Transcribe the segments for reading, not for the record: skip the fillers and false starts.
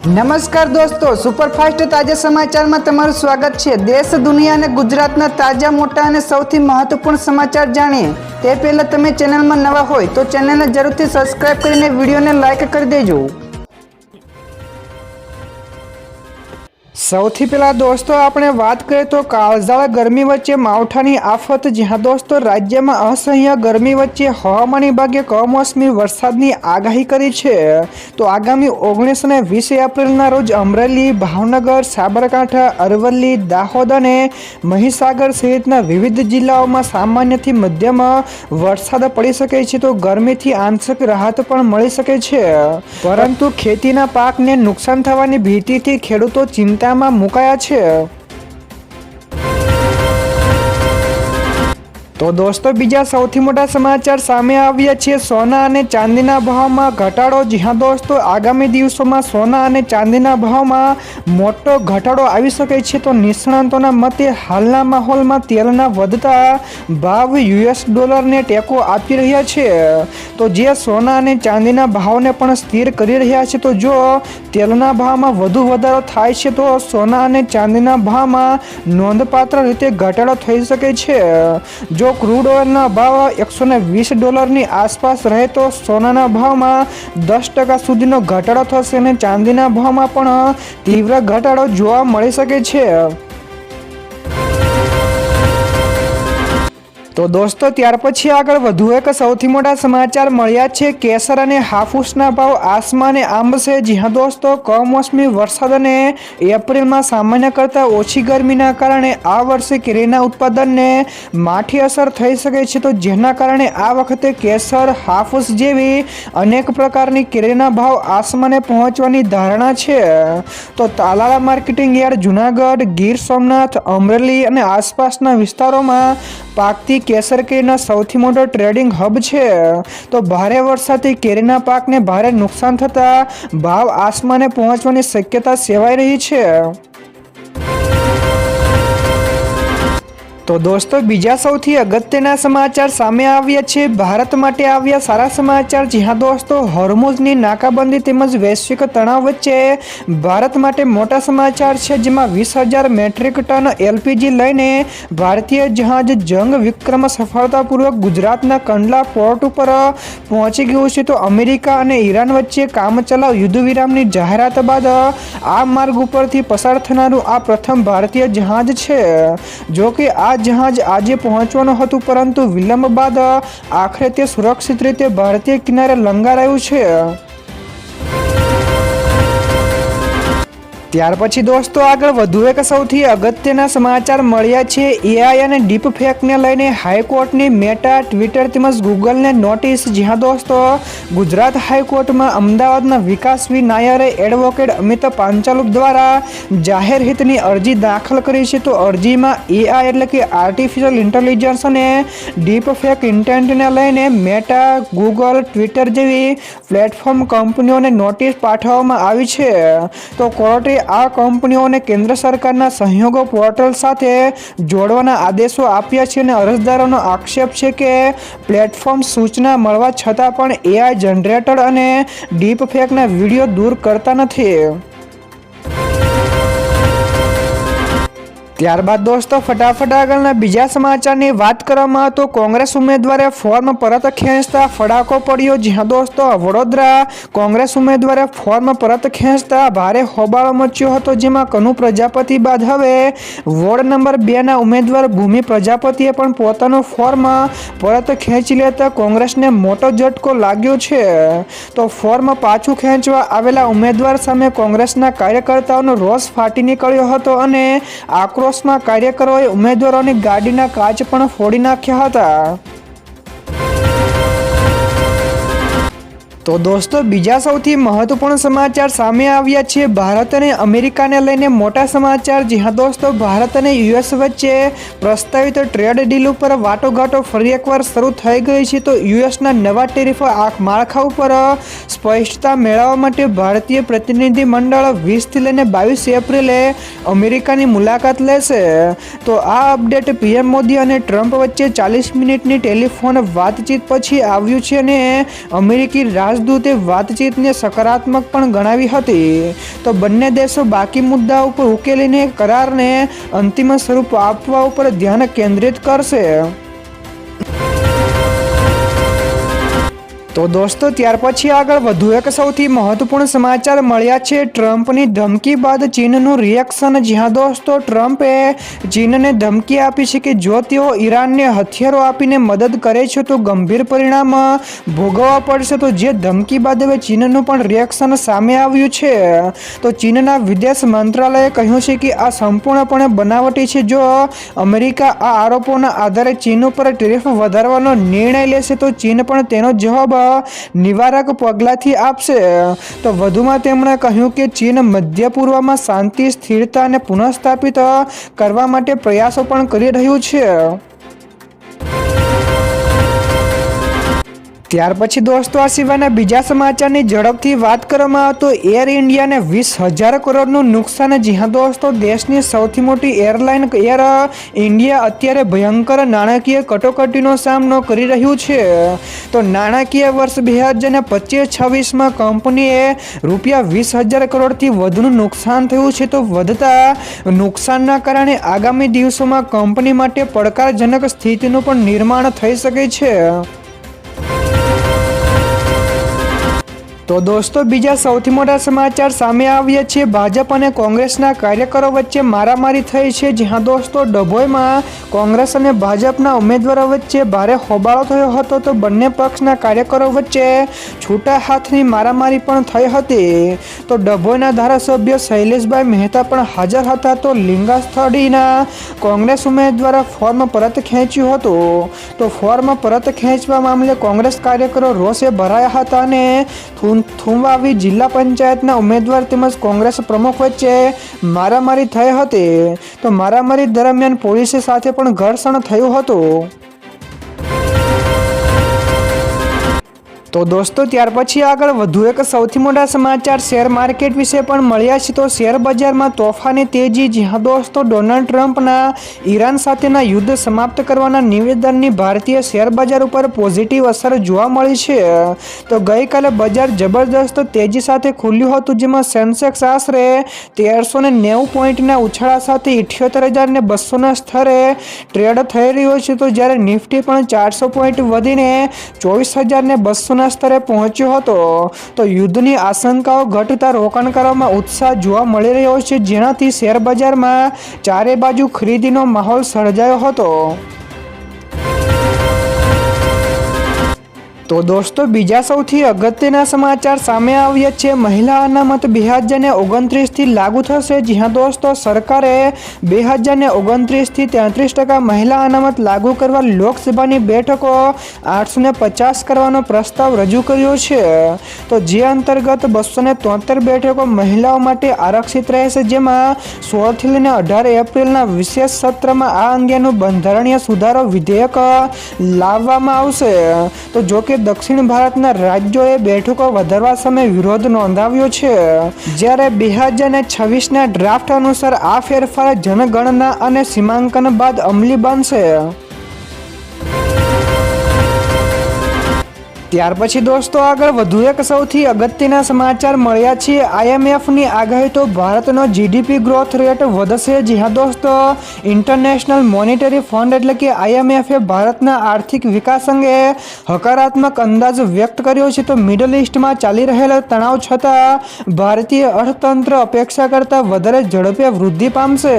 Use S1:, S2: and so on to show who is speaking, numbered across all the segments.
S1: નમસ્કાર દોસ્તો, સુપરફાસ્ટ તાજા સમાચારમાં તમારું સ્વાગત છે। દેશ, દુનિયા અને ગુજરાતના તાજા, મોટા અને સૌથી મહત્વપૂર્ણ સમાચાર જાણીએ તે પહેલાં તમે ચેનલમાં નવા હોય તો ચેનલને જરૂરથી સબસ્ક્રાઇબ કરીને વિડીયોને લાઇક કરી દેજો। સૌથી પહેલા દોસ્તો આપણે વાત કરીએ તો કાળઝાળ ગરમી વચ્ચે માવઠાની આફત। જ્યાં દોસ્તો રાજ્યમાં અસહ્ય ગરમી વચ્ચે હવામાન વિભાગે કમોસમી વરસાદની આગાહી કરી છે। તો આગામી 19 અને 20 એપ્રિલના રોજ અમરેલી, ભાવનગર, સાબરકાંઠા, અરવલ્લી, દાહોદ અને મહીસાગર સહિતના વિવિધ જિલ્લાઓમાં સામાન્યથી મધ્યમ વરસાદ પડી શકે છે। તો ગરમીથી આંશિક રાહત પણ મળી શકે છે, પરંતુ ખેતીના પાકને નુકસાન થવાની ભીતિથી ખેડૂતો ચિંતામાં મુકાયા છે। તો દોસ્તો બીજા સૌથી મોટા સમાચાર સામે આવ્યા છે સોના અને ચાંદીના ભાવમાં ઘટાડો। જ્યાં દોસ્તો આગામી દિવસોમાં સોના અને ચાંદીના ભાવમાં મોટો ઘટાડો આવી શકે છે। તો નિષ્ણાંતોના મતે હાલના માહોલમાં તેલના વધતા ભાવ US ડોલરને ટેકો આપી રહ્યા છે, તો જે સોના અને ચાંદીના ભાવને પણ સ્થિર કરી રહ્યા છે। તો જો તેલના ભાવમાં વધુ વધારો થાય છે તો સોના અને ચાંદીના ભાવમાં નોંધપાત્ર રીતે ઘટાડો થઈ શકે છે। જો ક્રૂડ ઓઇલના ભાવ $120 આસપાસ રહે તો સોનાના ભાવમાં 10% સુધીનો ઘટાડો થશે અને ચાંદીના ભાવમાં પણ તીવ્ર ઘટાડો જોવા મળી શકે છે। તો દોસ્તો ત્યાર પછી આગળ વધુ એક સૌથી મોટા સમાચાર મળ્યા છે। કેસર અને હાફૂસના ભાવ આસમાને આંબશે। જ્યાં દોસ્તો કમોસમી વરસાદ અને એપ્રિલમાં સામાન્ય કરતાં ઓછી ગરમીના કારણે આ વર્ષે કેરીના ઉત્પાદનને માઠી અસર થઈ શકે છે, તો જેના કારણે આ વખતે કેસર, હાફૂસ જેવી અનેક પ્રકારની કેરીના ભાવ આસમાને પહોંચવાની ધારણા છે। તો તાલાળા માર્કેટિંગ યાર્ડ જૂનાગઢ, ગીર સોમનાથ, અમરેલી અને આસપાસના વિસ્તારોમાં પાકતી કેસર કેરીનો સૌથી મોટો ટ્રેડિંગ હબ છે। તો ભારે વરસાદથી કેરીના પાકને ભારે નુકસાન થતા ભાવ આસમાને પહોંચવાની શક્યતા સેવાઈ રહી છે। તો દોસ્તો બીજા સૌથી અગત્યના સમાચાર સામે આવ્યા છે। ભારત માટે આવ્યા સારા સમાચાર। જ્યાં દોસ્તો હોર્મુઝની નાકાબંધી તેમજ વૈશ્વિક તણાવ વચ્ચે ભારત માટે મોટા સમાચાર છે, જેમાં 20,000 મેટ્રિક ટન LPG લઈને ભારતીય જહાજ જંગ વિક્રમ સફળતાપૂર્વક ગુજરાતના કંડલા પોર્ટ ઉપર પહોંચી ગયું છે। તો અમેરિકા અને ઈરાન વચ્ચે કામચલાઉ યુદ્ધ વિરામની જાહેરાત બાદ આ માર્ગ ઉપરથી પસાર થનારું આ પ્રથમ ભારતીય જહાજ છે। જો કે આ જહાજ આજે પહોંચવાનું હતું, પરંતુ વિલંબ બાદ આખરે તે સુરક્ષિત રીતે ભારતીય કિનારે લંગારાયું છે। ત્યાર પછી દોસ્તો આગળ વધુ એક સૌથી અગત્યના સમાચાર મળ્યા છે। AI અને ડીપ ફેકને લઈને હાઈકોર્ટની મેટા, ટ્વિટર તેમજ ગૂગલને નોટિસ। જ્યાં દોસ્તો ગુજરાત હાઈકોર્ટમાં અમદાવાદના વિકાસ વી નાયરે એડવોકેટ અમિત પાંચાલ દ્વારા જાહેર હિતની અરજી દાખલ કરી છે। તો અરજીમાં AI એટલે કે આર્ટિફિશિયલ ઇન્ટેલિજન્સ અને ડીપ ફેક ઇન્ટેન્ટને લઈને મેટા, ગૂગલ, ટ્વિટર જેવી પ્લેટફોર્મ કંપનીઓને નોટિસ પાઠવવામાં આવી છે। તો કોર્ટે આ કંપનીઓને કેન્દ્ર સરકારના સહયોગો પોર્ટલ સાથે જોડવાના આદેશો આપ્યા છે અને અરજદારોનો આક્ષેપ છે કે પ્લેટફોર્મ સૂચના મળવા છતાં પણ AI જનરેટર અને ડીપ ફેકના વિડીયો દૂર કરતા નથી। ત્યારબાદ દોસ્તો ફટાફટ આગળના બીજા સમાચારની વાત કરવામાં તો કોંગ્રેસ ઉમેદવારે ફોર્મ પરત ખેંચતા ફડાકો પડ્યો। જ્યાં દોસ્તો વડોદરા કોંગ્રેસ ઉમેદવારે ફોર્મ પરત ખેંચતા ભારે હોબાળો મચ્યો હતો, જેમાં કનુ પ્રજાપતિ બાદ હવે વોર્ડ નંબર 2ના ઉમેદવાર ભૂમિ પ્રજાપતિએ પણ પોતાનું ફોર્મ પરત ખેંચી લેતા કોંગ્રેસને મોટો ઝટકો લાગ્યો છે। તો ફોર્મ પાછું ખેંચવા આવેલા ઉમેદવાર સામે કોંગ્રેસના કાર્યકર્તાઓનો રોષ ફાટી નીકળ્યો હતો અને આક્રોશમાં કાર્યકરોએ ઉમેદવારોની ગાડીના કાચ પણ ફોડી નાખ્યા હતા। તો દોસ્તો બીજા સૌથી મહત્વપૂર્ણ સમાચાર સામે આવ્યા છે। ભારત અને અમેરિકાને લઈને મોટા સમાચાર। જ્યાં દોસ્તો ભારત અને US વચ્ચે પ્રસ્તાવિત ટ્રેડ ડીલ ઉપર વાટાઘાટો ફરી એકવાર શરૂ થઈ ગઈ છે। તો USના નવા ટેરિફ માળખા ઉપર સ્પષ્ટતા મેળવવા માટે ભારતીય પ્રતિનિધિ મંડળ 20થી લઈને 22 એપ્રિલે અમેરિકાની મુલાકાત લેશે। તો આ અપડેટ PM મોદી અને ટ્રમ્પ વચ્ચે 40 મિનિટની ટેલિફોન વાતચીત પછી આવ્યું છે અને અમેરિકી રાજ રાજદૂતે વાતચીતને સકારાત્મક પણ ગણાવી હતી. તો બંને દેશો બાકી મુદ્દાઓ ઉપર ઉકેલીને કરારને અંતિમ સ્વરૂપ આપવા ઉપર ધ્યાન કેન્દ્રિત કરશે. તો દોસ્તો ત્યાર પછી આગળ વધુ એક સૌથી મહત્વપૂર્ણ સમાચાર મળ્યા છે. ટ્રમ્પની ધમકી બાદ ચીનનું રિએક્શન. જ્યાં દોસ્તો ટ્રમ્પે ચીનને ધમકી આપી છે કે જો તેઓ ઈરાનને હથિયારો આપીને મદદ કરે છે તો ગંભીર પરિણામ ભોગવવા પડશે. તો જે ધમકી બાદ હવે ચીનનું પણ રિએક્શન સામે આવ્યું છે. તો ચીનના વિદેશ મંત્રાલયે કહ્યું છે કે આ સંપૂર્ણપણે બનાવટી છે. જો અમેરિકા આ આરોપોના આધારે ચીન ઉપર ટેરિફ વધારવાનો નિર્ણય લેશે તો ચીન પણ તેનો જવાબ નિવારક પગલાંથી આપશે. તો વધુમાં તેમણે કહ્યું કે ચીન મધ્ય પૂર્વમાં શાંતિ, સ્થિરતા અને પુનઃસ્થાપિત કરવા માટે પ્રયાસો પણ કરી રહ્યું છે. ત્યાર પછી દોસ્તો આ સિવાયના બીજા સમાચારની ઝડપથી વાત કરવામાં આવે તો એર ઇન્ડિયાને 20,000 કરોડનું નુકસાન. જ્યાં દોસ્તો દેશની સૌથી મોટી એરલાઇન એર ઇન્ડિયા અત્યારે ભયંકર નાણાકીય કટોકટીનો સામનો કરી રહ્યું છે. તો નાણાકીય વર્ષ 2025-26માં કંપનીએ ₹20,000 કરોડથી વધુનું નુકસાન થયું છે. તો વધતા નુકસાનના કારણે આગામી દિવસોમાં કંપની માટે પડકારજનક સ્થિતિનું પણ નિર્માણ થઈ શકે છે. તો દોસ્તો બીજા સૌથી મોટા સમાચાર સામે આવ્યા છે. ભાજપ અને કોંગ્રેસના કાર્યકરો વચ્ચે મારામારી થઈ છે. જ્યાં દોસ્તો ડભોઈમાં કોંગ્રેસ અને ભાજપના ઉમેદવારો વચ્ચે ભારે હોબાળો થયો હતો. તો બંને પક્ષના કાર્યકરો વચ્ચે છૂટા હાથની મારામારી પણ થઈ હતી. તો ડભોઈના ધારાસભ્ય શૈલેષભાઈ મહેતા પણ હાજર હતા. તો લીંગાસ્થળીના કોંગ્રેસ ઉમેદવારે ફોર્મ પરત ખેંચ્યું હતું. તો ફોર્મ પરત ખેંચવા મામલે કોંગ્રેસ કાર્યકરો રોષે ભરાયા હતા અને થુંવાવી જિલ્લા પંચાયતના ઉમેદવાર તેમજ કોંગ્રેસ પ્રમુખ વચ્ચે મારામારી થઈ હતી. તો મારામારી દરમિયાન પોલીસ સાથે પણ ઘર્ષણ થયું હતું. તો દોસ્તો ત્યાર પછી આગળ વધુ એક સૌથી મોટા સમાચાર શેર માર્કેટ વિશે પણ મળ્યા છે. તો શેર બજારમાં તોફાની તેજી. જ્યાં દોસ્તો ડોનાલ્ડ ટ્રમ્પના ઈરાન સાથેના યુદ્ધ સમાપ્ત કરવાના નિવેદનની ભારતીય શેર બજાર ઉપર પોઝિટિવ અસર જોવા મળી છે. તો ગઈકાલે બજાર જબરદસ્ત તેજી સાથે ખુલ્યું હતું. જેમાં સેન્સેક્સ આશરે 1390 પોઈન્ટના ઉછાળા સાથે 78,200ના સ્તરે ટ્રેડ થઈ રહ્યો છે. તો જ્યારે નિફ્ટી પણ 400 પોઈન્ટ વધીને 24,200 સ્તરે પહોંચ્યો હતો. તો યુદ્ધની આશંકાઓ ઘટતા રોકાણકારોમાં ઉત્સાહ જોવા મળી રહ્યો છે. જેનાથી શેર બજારમાં ચારે બાજુ ખરીદીનો માહોલ સર્જાયો હતો. તો દોસ્તો બીજા સૌથી અગત્યના સમાચાર સામે આવ્યા છે. મહિલા અનામત 2029થી લાગુ થશે. જ્યાં દોસ્તો સરકારે 2029થી 33% મહિલા અનામત લાગુ કરવા લોકસભાની બેઠકો 850 કરવાનો પ્રસ્તાવ રજૂ કર્યો છે. તો જે અંતર્ગત 273 બેઠકો મહિલાઓ માટે આરક્ષિત રહેશે. જેમાં 16થી લઈને 18 એપ્રિલના વિશેષ સત્રમાં આ અંગેનું બંધારણીય સુધારો વિધેયક લાવવામાં આવશે. તો જોકે દક્ષિણ ભારતના રાજ્યોએ બેઠકો વધારવા સામે વિરોધ નોંધાવ્યો છે. જ્યારે 2026ના ડ્રાફ્ટ અનુસાર આ ફેરફાર જનગણના અને સીમાંકન બાદ અમલી બનશે. ત્યાર પછી દોસ્તો આગળ વધુ એક સૌથી અગત્યના સમાચાર મળ્યા છે. IMFની આગાહી તો ભારતનો GDP ગ્રોથ રેટ વધશે. જ્યાં દોસ્તો ઇન્ટરનેશનલ મોનિટરી ફંડ એટલે કે IMFએ ભારતના આર્થિક વિકાસ અંગે હકારાત્મક અંદાજ વ્યક્ત કર્યો છે. તો મિડલ ઇસ્ટમાં ચાલી રહેલા તણાવ છતાં ભારતીય અર્થતંત્ર અપેક્ષા કરતાં વધારે ઝડપે વૃદ્ધિ પામશે.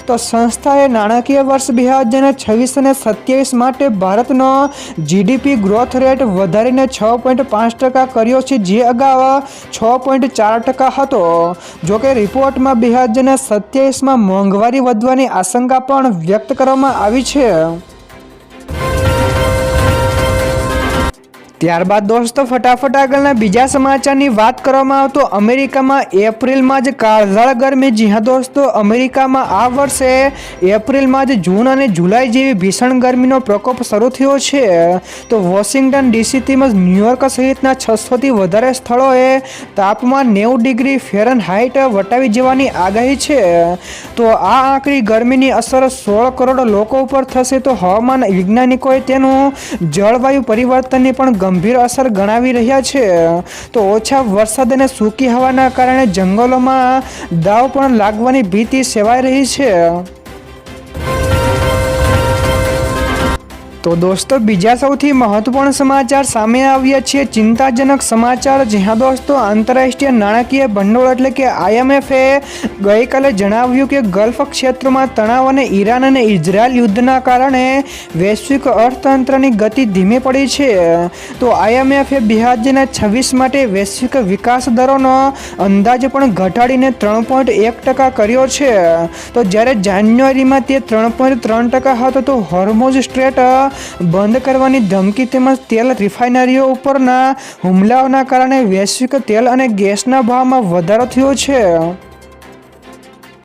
S1: તો સંસ્થાએ નાણાકીય વર્ષ 2026 અને 27 માટે ભારતનો GDP ગ્રોથ રેટ વધારીને 6.5% કર્યો છે. જે અગાઉ 6.4% હતો. જોકે રિપોર્ટમાં 2027માં મોંઘવારી વધવાની આશંકા પણ વ્યક્ત કરવામાં આવી છે. ત્યારબાદ દોસ્તો ફટાફટ આગળના બીજા સમાચારની વાત કરવામાં આવે તો અમેરિકામાં એપ્રિલમાં જ કાળઝાળ ગરમી. જ્યાં દોસ્તો અમેરિકામાં આ વર્ષે એપ્રિલમાં જ જૂન અને જુલાઈ જેવી ભીષણ ગરમીનો પ્રકોપ શરૂ થયો છે. તો વોશિંગ્ટન DC તેમજ ન્યુયોર્ક સહિતના 600થી વધારે સ્થળોએ તાપમાન 90 ડિગ્રી ફેરનહાઇટ વટાવી જવાની આગાહી છે. તો આ આકરી ગરમીની અસર 16 કરોડ લોકો ઉપર થશે. તો હવામાન વૈજ્ઞાનિકોએ તેનું જળવાયુ પરિવર્તનની પણ ગંભીર અસર ગણાવી રહ્યા છે. તો ઓછા વરસાદ અને સૂકી હવાના કારણે જંગલોમાં દાવ પણ લાગવાની ભીતિ સેવાઈ રહી છે. તો દોસ્તો બીજા સૌથી મહત્વપૂર્ણ સમાચાર સામે આવ્યા છે. ચિંતાજનક સમાચાર. જ્યાં દોસ્તો આંતરરાષ્ટ્રીય નાણાકીય ભંડોળ એટલે કે IMF ગઈકાલે જણાવ્યું કે ગલ્ફ ક્ષેત્રમાં તણાવ અને ઈરાન અને ઇઝરાયલ યુદ્ધના કારણે વૈશ્વિક અર્થતંત્રની ગતિ ધીમી પડી છે. તો IMF 2026 માટે વૈશ્વિક વિકાસ દરોનો અંદાજ પણ ઘટાડીને 3.1% કર્યો છે. તો જ્યારે જાન્યુઆરીમાં તે 3.3% હતો. તો હોર્મુઝ સ્ટ્રેટ બંધ કરવાની ધમકી તેમજ તેલ રિફાઇનરીઓ ઉપરના હુમલાઓના કારણે વૈશ્વિક તેલ અને ગેસના ભાવમાં વધારો થયો છે.